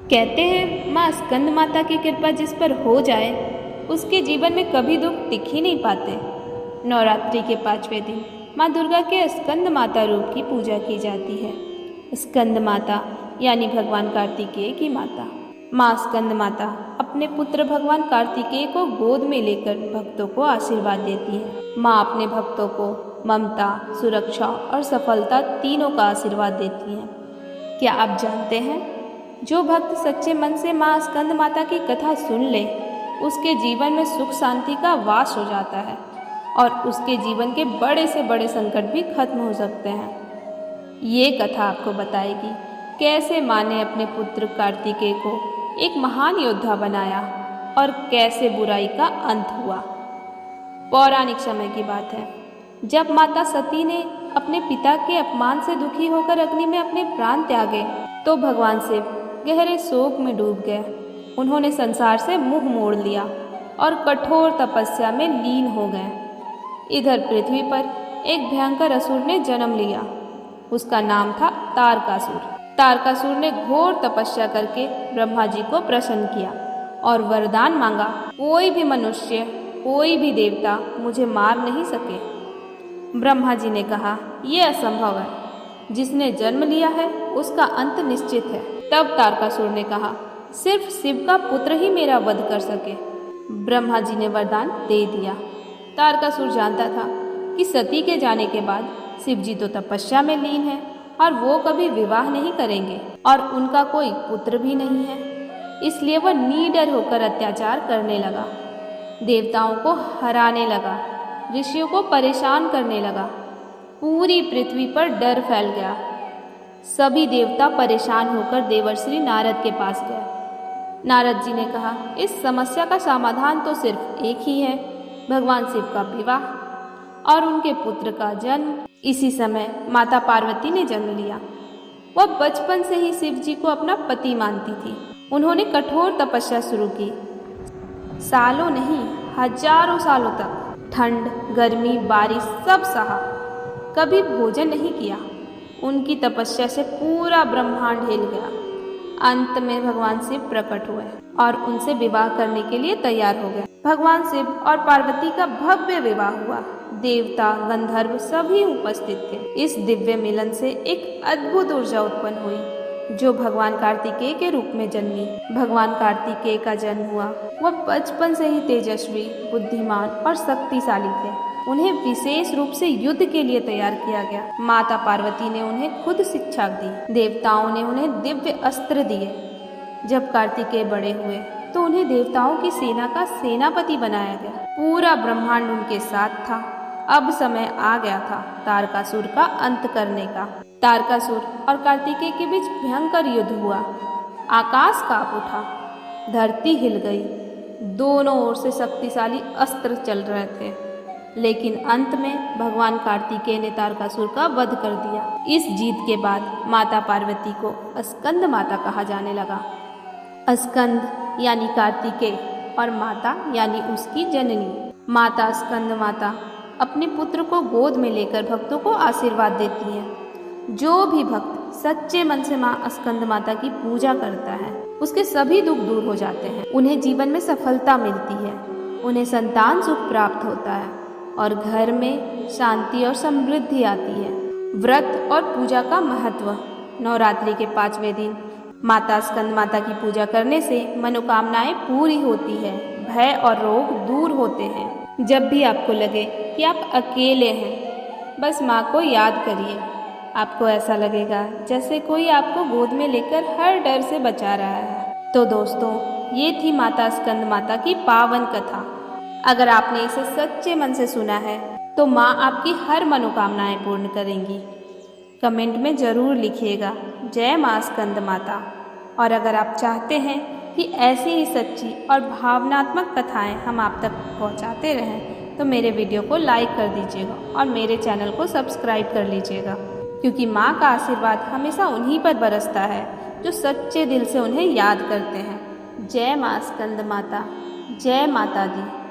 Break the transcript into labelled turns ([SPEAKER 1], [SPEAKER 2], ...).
[SPEAKER 1] कहते हैं माँ स्कंद माता की कृपा जिस पर हो जाए उसके जीवन में कभी दुख दिख ही नहीं पाते। नवरात्रि के 5वें दिन माँ दुर्गा के स्कंद माता रूप की पूजा की जाती है। स्कंद माता यानी भगवान कार्तिकेय की माता। माँ स्कंद माता अपने पुत्र भगवान कार्तिकेय को गोद में लेकर भक्तों को आशीर्वाद देती है। माँ अपने भक्तों को ममता, सुरक्षा और सफलता तीनों का आशीर्वाद देती हैं। क्या आप जानते हैं, जो भक्त सच्चे मन से माँ स्कंद माता की कथा सुन ले उसके जीवन में सुख शांति का वास हो जाता है और उसके जीवन के बड़े से बड़े संकट भी खत्म हो सकते हैं। ये कथा आपको बताएगी कैसे माँ ने अपने पुत्र कार्तिकेय को एक महान योद्धा बनाया और कैसे बुराई का अंत हुआ। पौराणिक समय की बात है, जब माता सती ने अपने पिता के अपमान से दुखी होकर अग्नि में अपने प्राण त्यागे तो भगवान शिव गहरे शोक में डूब गए। उन्होंने संसार से मुंह मोड़ लिया और कठोर तपस्या में लीन हो गए। इधर पृथ्वी पर एक भयंकर असुर ने जन्म लिया। उसका नाम था तारकासुर। तारकासुर ने घोर तपस्या करके ब्रह्मा जी को प्रसन्न किया और वरदान मांगा, कोई भी मनुष्य, कोई भी देवता मुझे मार नहीं सके। ब्रह्मा जी ने कहा, यह असंभव है, जिसने जन्म लिया है उसका अंत निश्चित है। तब तारकासुर ने कहा, सिर्फ शिव का पुत्र ही मेरा वध कर सके। ब्रह्मा जी ने वरदान दे दिया। तारकासुर जानता था कि सती के जाने के बाद शिव जी तो तपस्या में लीन है और वो कभी विवाह नहीं करेंगे और उनका कोई पुत्र भी नहीं है। इसलिए वह निडर होकर अत्याचार करने लगा, देवताओं को हराने लगा, ऋषियों को परेशान करने लगा। पूरी पृथ्वी पर डर फैल गया। सभी देवता परेशान होकर देवर्षि नारद के पास गए। नारद जी ने कहा, इस समस्या का समाधान तो सिर्फ एक ही है, भगवान शिव का विवाह और उनके पुत्र का जन्म। इसी समय माता पार्वती ने जन्म लिया। वह बचपन से ही शिव जी को अपना पति मानती थी। उन्होंने कठोर तपस्या शुरू की। सालों नहीं, हजारों सालों तक ठंड, गर्मी, बारिश सब सहा, कभी भोजन नहीं किया। उनकी तपस्या से पूरा ब्रह्मांड हिल गया। अंत में भगवान शिव प्रकट हुए और उनसे विवाह करने के लिए तैयार हो गए। भगवान शिव और पार्वती का भव्य विवाह हुआ। देवता, गंधर्व सभी उपस्थित थे। इस दिव्य मिलन से एक अद्भुत ऊर्जा उत्पन्न हुई जो भगवान कार्तिकेय के रूप में जन्मी। भगवान कार्तिकेय का जन्म हुआ। वह बचपन से ही तेजस्वी, बुद्धिमान और शक्तिशाली थे। उन्हें विशेष रूप से युद्ध के लिए तैयार किया गया। माता पार्वती ने उन्हें खुद शिक्षा दी। देवताओं ने उन्हें दिव्य अस्त्र दिए। जब कार्तिकेय बड़े हुए तो उन्हें देवताओं की सेना का सेनापति बनाया गया। पूरा ब्रह्मांड उनके साथ था। अब समय आ गया था तारकासुर का अंत करने का। तारकासुर और कार्तिकेय के बीच भयंकर युद्ध हुआ। आकाश कांप उठा, धरती हिल गई। दोनों ओर से शक्तिशाली अस्त्र चल रहे थे, लेकिन अंत में भगवान कार्तिकेय ने तारकासुर का वध कर दिया। इस जीत के बाद माता पार्वती को स्कंद माता कहा जाने लगा। स्कंद यानी कार्तिकेय और माता यानी उसकी जननी। माता स्कंद माता अपने पुत्र को गोद में लेकर भक्तों को आशीर्वाद देती है। जो भी भक्त सच्चे मन से माँ स्कंद माता की पूजा करता है उसके सभी दुख दूर हो जाते हैं। उन्हें जीवन में सफलता मिलती है, उन्हें संतान सुख प्राप्त होता है और घर में शांति और समृद्धि आती है। व्रत और पूजा का महत्व। नवरात्रि के 5वें दिन माता स्कंद माता की पूजा करने से मनोकामनाएं पूरी होती है, भय और रोग दूर होते हैं। जब भी आपको लगे कि आप अकेले हैं, बस माँ को याद करिए। आपको ऐसा लगेगा जैसे कोई आपको गोद में लेकर हर डर से बचा रहा है। तो दोस्तों, ये थी माता स्कंद माता की पावन कथा। अगर आपने इसे सच्चे मन से सुना है तो माँ आपकी हर मनोकामनाएं पूर्ण करेंगी। कमेंट में ज़रूर लिखिएगा, जय माँ स्कंद माता। और अगर आप चाहते हैं कि ऐसी ही सच्ची और भावनात्मक कथाएं हम आप तक पहुंचाते रहें तो मेरे वीडियो को लाइक कर दीजिएगा और मेरे चैनल को सब्सक्राइब कर लीजिएगा, क्योंकि माँ का आशीर्वाद हमेशा उन्हीं पर बरसता है जो सच्चे दिल से उन्हें याद करते हैं। जय माँ स्कंद माता, जय माता दी।